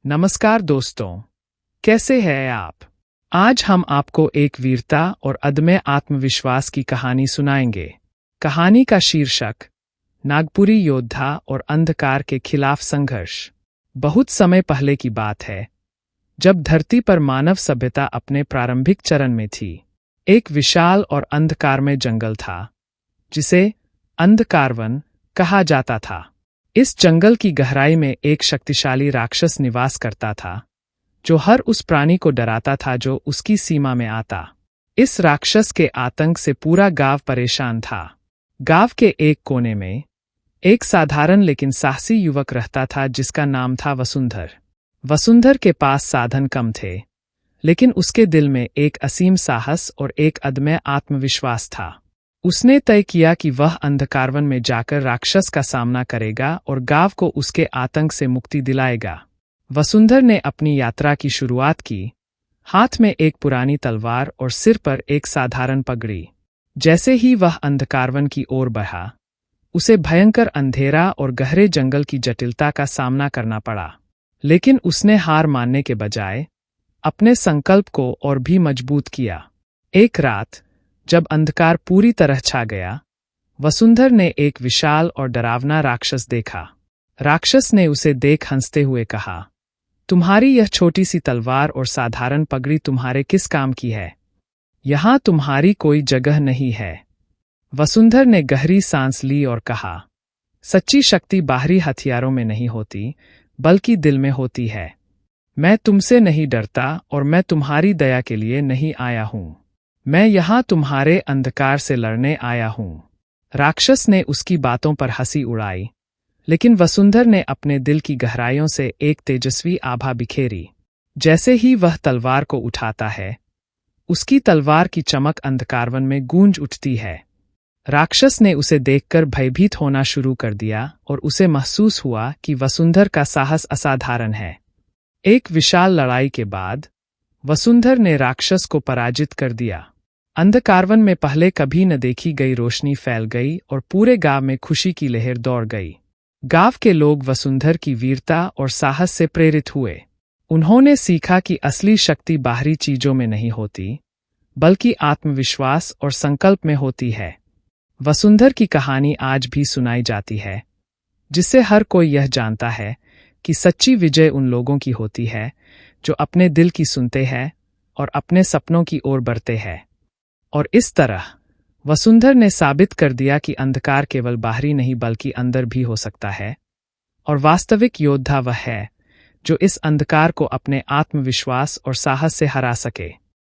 नमस्कार दोस्तों, कैसे हैं आप? आज हम आपको एक वीरता और अदम्य आत्मविश्वास की कहानी सुनाएंगे। कहानी का शीर्षक नागपुरी योद्धा और अंधकार के खिलाफ संघर्ष। बहुत समय पहले की बात है, जब धरती पर मानव सभ्यता अपने प्रारंभिक चरण में थी। एक विशाल और अंधकारमय जंगल था, जिसे अंधकारवन कहा जाता था। इस जंगल की गहराई में एक शक्तिशाली राक्षस निवास करता था, जो हर उस प्राणी को डराता था जो उसकी सीमा में आता। इस राक्षस के आतंक से पूरा गांव परेशान था। गांव के एक कोने में एक साधारण लेकिन साहसी युवक रहता था, जिसका नाम था वसुंधर। वसुंधर के पास साधन कम थे, लेकिन उसके दिल में एक असीम साहस और एक अदम्य आत्मविश्वास था। उसने तय किया कि वह अंधकारवन में जाकर राक्षस का सामना करेगा और गांव को उसके आतंक से मुक्ति दिलाएगा। वसुंधर ने अपनी यात्रा की शुरुआत की, हाथ में एक पुरानी तलवार और सिर पर एक साधारण पगड़ी। जैसे ही वह अंधकारवन की ओर बढ़ा, उसे भयंकर अंधेरा और गहरे जंगल की जटिलता का सामना करना पड़ा। लेकिन उसने हार मानने के बजाय अपने संकल्प को और भी मजबूत किया। एक रात, जब अंधकार पूरी तरह छा गया, वसुंधर ने एक विशाल और डरावना राक्षस देखा। राक्षस ने उसे देख हंसते हुए कहा, तुम्हारी यह छोटी सी तलवार और साधारण पगड़ी तुम्हारे किस काम की है? यहां तुम्हारी कोई जगह नहीं है। वसुंधर ने गहरी सांस ली और कहा, सच्ची शक्ति बाहरी हथियारों में नहीं होती, बल्कि दिल में होती है। मैं तुमसे नहीं डरता और मैं तुम्हारी दया के लिए नहीं आया हूं। मैं यहां तुम्हारे अंधकार से लड़ने आया हूं। राक्षस ने उसकी बातों पर हंसी उड़ाई, लेकिन वसुंधर ने अपने दिल की गहराइयों से एक तेजस्वी आभा बिखेरी। जैसे ही वह तलवार को उठाता है, उसकी तलवार की चमक अंधकारवन में गूंज उठती है। राक्षस ने उसे देखकर भयभीत होना शुरू कर दिया और उसे महसूस हुआ कि वसुंधर का साहस असाधारण है। एक विशाल लड़ाई के बाद वसुंधर ने राक्षस को पराजित कर दिया। अंधकारवन में पहले कभी न देखी गई रोशनी फैल गई और पूरे गांव में खुशी की लहर दौड़ गई। गांव के लोग वसुंधर की वीरता और साहस से प्रेरित हुए। उन्होंने सीखा कि असली शक्ति बाहरी चीजों में नहीं होती, बल्कि आत्मविश्वास और संकल्प में होती है। वसुंधर की कहानी आज भी सुनाई जाती है, जिससे हर कोई यह जानता है कि सच्ची विजय उन लोगों की होती है जो अपने दिल की सुनते हैं और अपने सपनों की ओर बढ़ते हैं। और इस तरह वसुंधर ने साबित कर दिया कि अंधकार केवल बाहरी नहीं बल्कि अंदर भी हो सकता है, और वास्तविक योद्धा वह है जो इस अंधकार को अपने आत्मविश्वास और साहस से हरा सके।